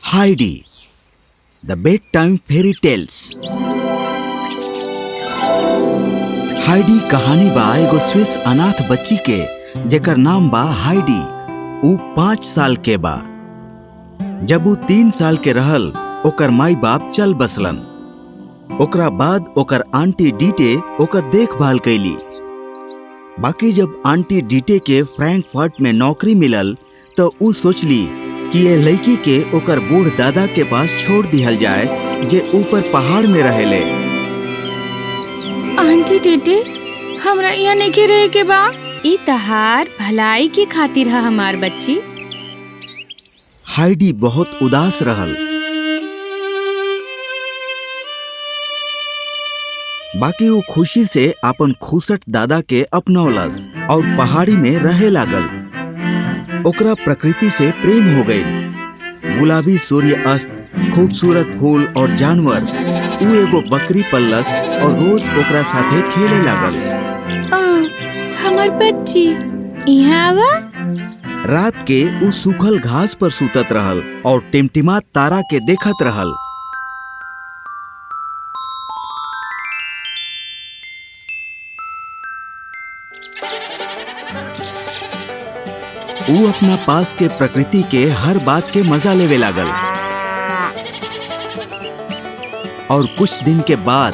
Heidi the bed time fairy tales. Heidi कहानी बा एगो स्विस अनाथ बच्ची के जेकर नाम बा हाइडी। ऊ 5 साल के बा। जब ऊ 3 साल के रहल ओकर माई बाप चल बसलन। ओकरा बाद ओकर आंटी डीटे ओकर देखभाल कैली। बाकी जब आंटी डीटे के फ्रैंकफर्ट में नौकरी मिलल तो ऊ सोचली कि ये लड़की के ओकर बूढ़ दादा के पास छोड़ दिहल जाए जे ऊपर पहाड़ में रहेले। आंटी डीटे हमरा यहाँ नहीं रहे के बा। ई तहार भलाई की खातिर है हमार बच्ची। हाइडी बहुत उदास रहल। बाकी वो खुशी से अपन खुसट दादा के अपनौलस और पहाड़ी में रहे लागल। ओकरा प्रकृति से प्रेम हो गई। गुलाबी सूर्य अस्त, खूबसूरत फूल और जानवर। ऊ एगो बकरी पल्लस और रोज ओकरा साथे खेले लागल। हमार बच्ची यहाँ आवा। रात के ऊ सूखल घास पर सुतत रहल और टिमटिमात तारा के देखत रहल। ऊ अपना पास के प्रकृति के हर बात के मजा लेवे लागल। और कुछ दिन के बाद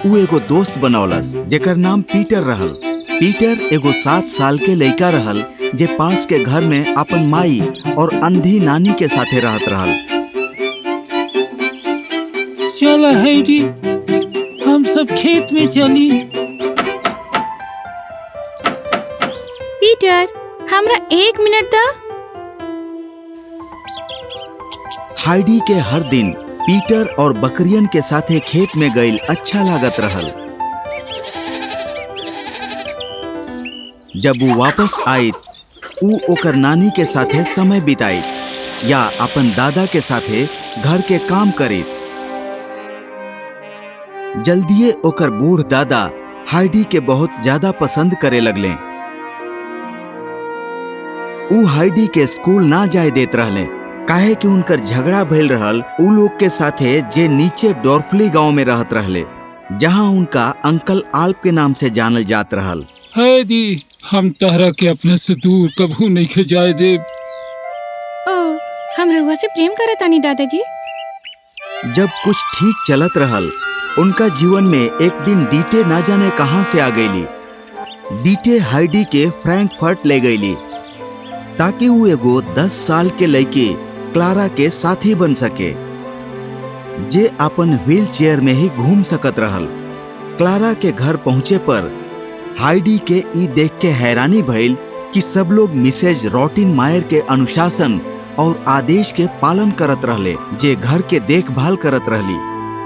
ऊ एगो दोस्त बनौलस जेकर नाम पीटर रहल। पीटर एगो 7 साल के लड़का रहल जे पास के घर में अपन माई और अंधी नानी के साथे रहत रहल। चला हाइडी, हम सब खेत में चली। पीटर हमरा 1 मिनट दा। हाइडी के हर दिन पीटर और बकरियन के साथे खेत में गईल अच्छा लागत रहल। जब वो वापस आयत ऊ ओकर नानी के साथे समय बिताइत या अपन दादा के साथे घर के काम करित। जल्दिए ओकर बूढ़ दादा हाइडी के बहुत ज्यादा पसंद करे लगले। ऊ हाइडी के स्कूल ना जाए देत रहले काहे कि उनकर झगड़ा भइल रहल ऊ लोग के साथे जे नीचे डॉर्फली गांव में रहत रहले, जहां उनका अंकल आल्प के नाम से जानल जात रहल। हाइडी, हम तहरा के अपने से दूर कभू नहीं के जाए दे। हम रउआ से प्रेम करतानी दादाजी। जब कुछ ठीक चलत रहल उनका जीवन में एक दिन डीटे ना जाने कहां से आ गईली। डीटे हाइडी के फ्रैंकफर्ट ले गईली ताकि वो एगो 10 साल के लड़की क्लारा के साथी बन सके जे अपन व्हील चेयर में ही घूम सकत रहल। क्लारा के घर पहुंचे पर हाइडी के ई देख के हैरानी भइल कि सब लोग मिसेज रॉटिनमायर के अनुशासन और आदेश के पालन करत रहले जे घर के देखभाल करत रहली।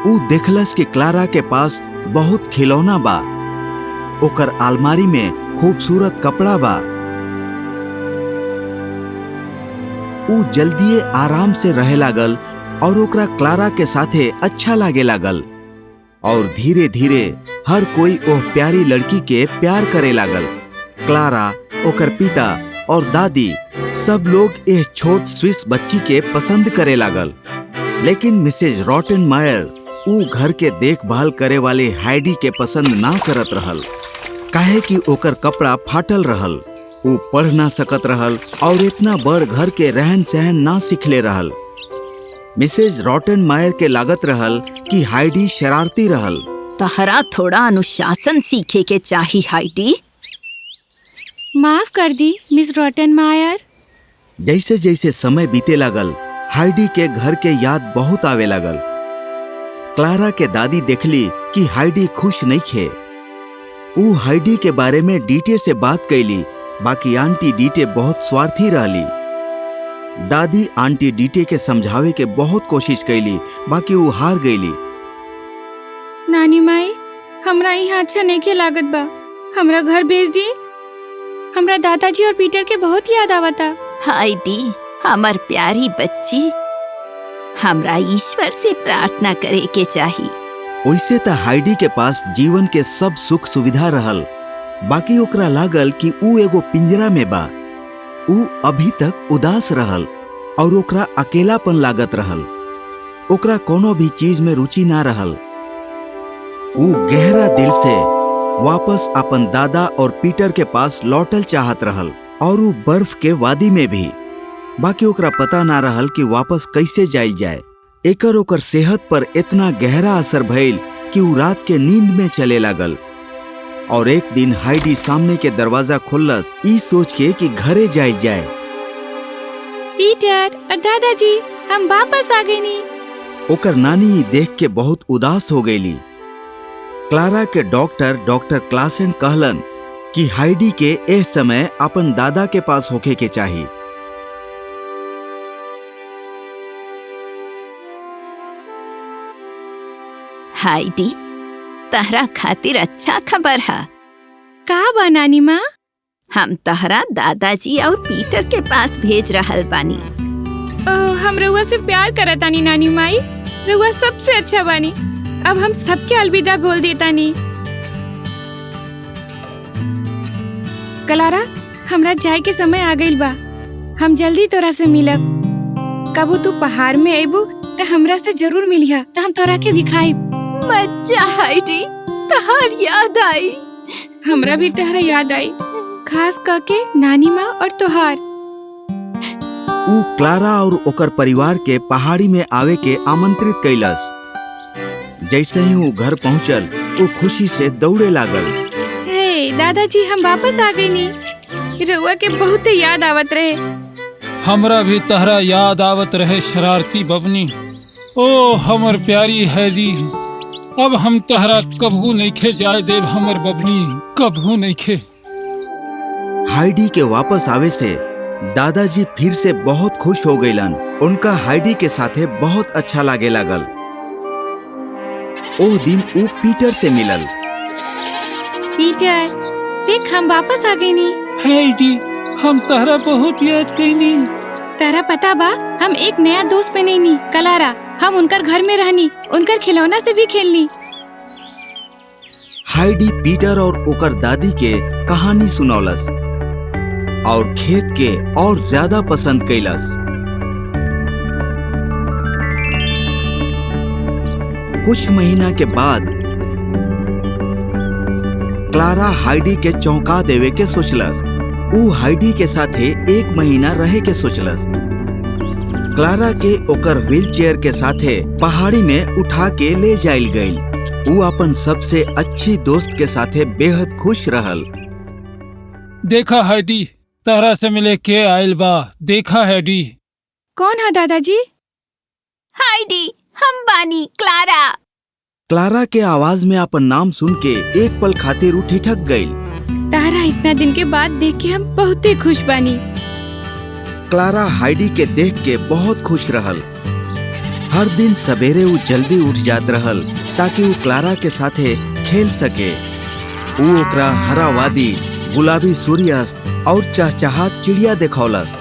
ऊ देखलस कि क्लारा के पास बहुत खिलौना बा, ओकर अलमारी में खूबसूरत कपड़ा बा। ऊ जल्दिए आराम से रहे लागल और ओकरा क्लारा के साथे अच्छा लागे लागल। और धीरे धीरे हर कोई ओह प्यारी लड़की के प्यार करे लागल। क्लारा, ओकर पिता और दादी सब लोग एह छोट स्विस बच्ची के पसंद करे लागल। लेकिन मिसेज रॉटिनमायर ऊ घर के देखभाल करे वाले हाइडी के पसंद ना करत रहल काहे कि ओकर कपड़ा फाटल रहल। ऊ पढ़ ना सकत रहल और इतना बड़ घर के रहन सहन ना सिखले रहल। मिसेज रॉटिनमायर के लागत रहल कि हाइडी शरारती रहल। तहरा थोड़ा अनुशासन सीखे के चाही हाइडी। माफ कर दी मिस रॉटिनमायर। जैसे जैसे समय बीते लागल हाइडी के घर के याद बहुत आवे लागल। क्लारा के दादी देखली कि हाइडी खुश नहीं खे। ऊ हाइडी के बारे में डीटे से बात कैली, बाकी आंटी डीटे बहुत स्वार्थी रहली। दादी आंटी डीटे के समझावे के बहुत कोशिश कैली, बाकी वो हार गईली। नानी माई, हमरा यहाँ अच्छा नहीं के लागत बा, हमरा घर भेज दी। हमरा दादाजी और पीटर के बहुत याद आवता। हाइडी, हमार प्यारी बच्ची, हमरा ईश्वर से प्रार्थना करे के चाही। वैसे तो हाइडी के पास जीवन के सब सुख सुविधा रहल, बाकी ओकरा लागल कि ऊ एगो पिंजरा में बा। ऊ अभी तक उदास रहल। और ओकरा अकेलापन लागत रहल। ओकरा कोनो भी चीज में रुचि ना रहल। वो गहरा दिल से वापस अपन दादा और पीटर के पास लौटल चाहत रहल, और वो बर्फ के वादी में भी। बाकी ओकरा पता ना रहल कि वापस कैसे जाई जाए। एकर ओकर सेहत पर इतना गहरा असर भइल कि वो रात के नींद में चले लागल। और एक दिन हाइडी सामने के दरवाजा खोलस, ई सोच के कि घरे जाई जाए। पीटर और दादाजी, हम वापस आ गए नी। ओकर नानी देख के बहुत उदास हो गईली। क्लारा के डॉक्टर क्लासेन कहलन कि हाइडी के एह समय अपन दादा के पास होके के चाहिए। हाइडी, तहरा खातिर अच्छा खबर है। का बा नानी माँ? हम तहरा दादाजी और पीटर के पास भेज रहल बानी। हम रउआ से प्यार करतानी नानी माई। रउआ सबसे अच्छा बानी। अब हम सबके अलविदा बोल देतानी। क्लारा, हमरा जाए के समय आ गइल बा। हम जल्दी तोरा से मिलब। कबू तू पहाड़ में अइबू त हमरा से जरूर मिलिहा, त हम तोरा के दिखाई। बच्चा हाइडी, तहार याद आई। हमरा भी तहरा याद आई, खास करके नानी माँ और तोहार। ऊ क्लारा और ओकर परिवार के पहाड़ी में आवे के आमंत्रित कैलस। जैसे ही वो घर पहुंचल, वो खुशी से दौड़े लागल। हे दादाजी, हम वापस आ गए नी। रउआ के बहुत याद आवत रहे। हमरा भी तहरा याद आवत रहे शरारती बबनी। ओ हमर प्यारी हैदी, अब हम तहरा कभू नइखे जाए देव हमर बबनी, कभू नइखे। हाइडी के वापस आवे से दादाजी फिर से बहुत खुश हो गईलन। उनका हाइडी के साथे बहुत अच्छा लागे लागल। ओह दिन वो पीटर से मिलल। पीटर, देख हम वापस आ गए नी। हैदी, हम तहरा बहुत याद कईनी। तारा पता बा, हम एक नया दोस्त बने नी, क्लारा। हम उनकर घर में रहनी, उनकर खिलौना से भी खेलनी। हाइडी पीटर और ओकर दादी के कहानी सुनौलस और खेत के और ज्यादा पसंद कैलस। कुछ महीना के बाद क्लारा हाइडी के चौंका देवे के सोचलस। ऊ हाइडी के साथे एक महीना रहे के सोचलस। क्लारा के ओकर व्हील चेयर के साथे पहाड़ी में उठा के ले जाइल गईल। ऊ अपन सबसे अच्छी दोस्त के साथे बेहद खुश रहल। देखा हैडी, तहरा से मिले के आइल बा। देखा हैडी। कौन है दादाजी? हाइडी, हम बानी क्लारा। क्लारा के आवाज में अपन नाम सुन के एक पल खातिर ऊ ठिठक गईल। तारा इतना दिन के बाद देख के हम बहुत ही खुश बानी। क्लारा हाइडी के देख के बहुत खुश रहल। हर दिन सवेरे वो जल्दी उठ जात रहल ताकि वो क्लारा के साथे खेल सके। वो ओकरा हरा वादी, गुलाबी सूर्यास्त और चहचहात चिड़िया देखौलस।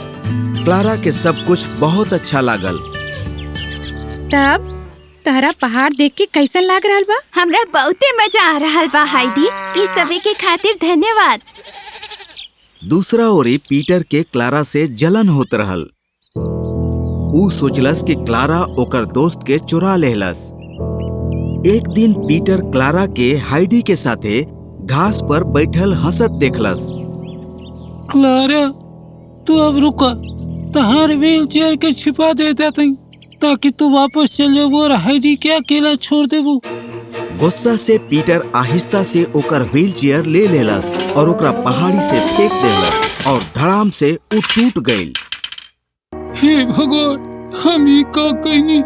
क्लारा के सब कुछ बहुत अच्छा लागल। तब तारा पहाड़ देख के कैसन लाग रहल बा? हमरा बहुते मजा आ रहल बा हाइडी। इस सभी के खातिर धन्यवाद। दूसरा ओरी पीटर के क्लारा से जलन होत रहल। ऊ सोचलस कि क्लारा ओकर दोस्त के चुरा लेहलस। एक दिन पीटर क्लारा के हाइडी के साथे घास पर बैठल हंसत देखलस। क्लारा, तू अब रुका। तहार व्हील चेयर के छिपा देता थी ताकि तू वापस चले और हाइडी के अकेला छोड़ देबू। गुस्सा से पीटर आहिस्ता से ओकर व्हील चेयर ले लेलस और ओकरा पहाड़ी से फेंक देलस और धड़ाम से ऊ टूट गईल। हे भगवान, हम ये का कइनी।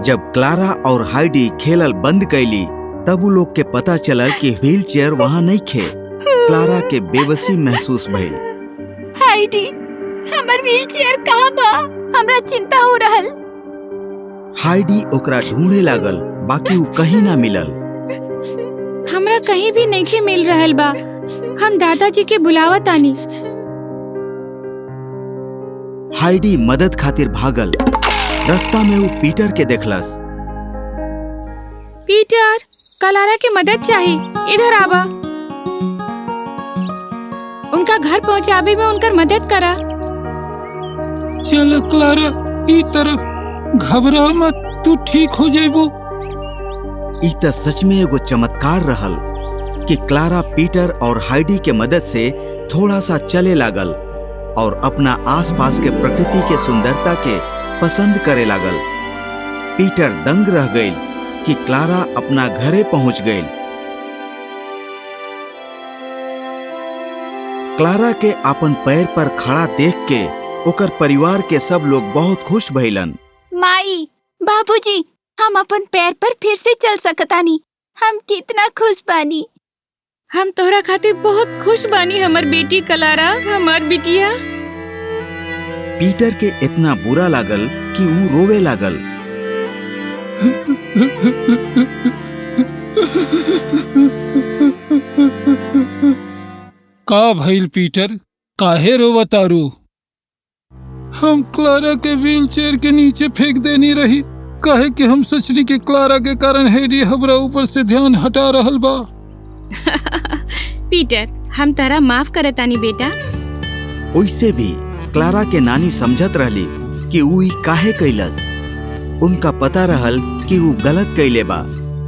जब क्लारा और हाइडी खेलल बंद कैली, तब उ लोग के पता चला कि व्हील चेयर वहाँ नहीं खे। क्लारा के बेबसी महसूस भइल। हाइडी, हमर व्हील चेयर कहाँ बा? हमरा चिंता हो रहल। हाइडी ओकरा ढूंढे लागल, बाकी उ कहीं ना मिलल। हमरा कहीं भी नहीं मिल रहल बा। हम दादाजी के बुलावत आनी। हाइडी मदद खातिर भागल। रास्ता में वो पीटर के देखलस। पीटर, क्लारा के मदद चाहिए, इधर आवा। उनका घर पहुंचावे में उनकर मदद करा। चल क्लारा, ई तरफ, घबरा मत, तू ठीक हो जाइबो। ई त सच में एगो चमत्कार रहल कि क्लारा पीटर और हाइडी के मदद से थोड़ा सा चले लागल और अपना आसपास के प्रकृति के सुंदरता के पसंद करे लागल। पीटर दंग रह गई कि क्लारा अपना घरे पहुंच गई। क्लारा के अपन पैर पर खड़ा देख के ओकर परिवार के सब लोग बहुत खुश भइलन। माई, बाबूजी, हम अपन पैर पर फिर से चल सकतानी। हम कितना खुश बानी। हम तोहरा खातिर बहुत खुश बानी हमर बेटी क्लारा, हमार बिटिया। पीटर के इतना बुरा लागल कि वो रोवे लागल। का भइल पीटर, काहे रोवतारू? हम क्लारा के व्हील चेयर के नीचे फेंक देनी रही, काहे कि हम सोचली कि क्लारा के कारण हैरी हमरा ऊपर से ध्यान हटा रहल बा। पीटर, हम तारा माफ करतानी बेटा। ओइसे भी क्लारा के नानी समझत रहली कि ऊ ई काहे कैलस। उनका पता रहल कि ऊ गलत कैले बा,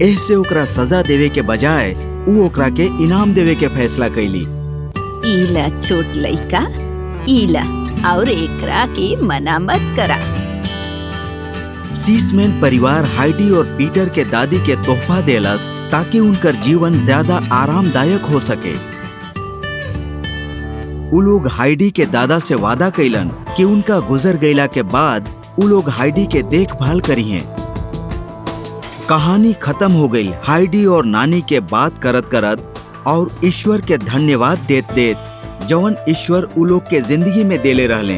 एहसे ओकरा सजा देवे के बजाय ऊ ओकरा के इनाम देवे के फैसला कैली। ईला छोट लइका, ईला और एकरा के मना मत करा। सीसमैन परिवार हाइडी और पीटर के दादी के तोहफा देलस ताकि उनकर जीवन ज्यादा आरामदायक हो सके। उ लोग हाइडी के दादा से वादा कैलन कि उनका गुजर गईला के बाद उ लोग हाइडी के देखभाल करिए। कहानी खत्म हो गई हाइडी और नानी के बात करत करत और ईश्वर के धन्यवाद देत देत, जवन ईश्वर उ लोग के जिंदगी में देले रहले।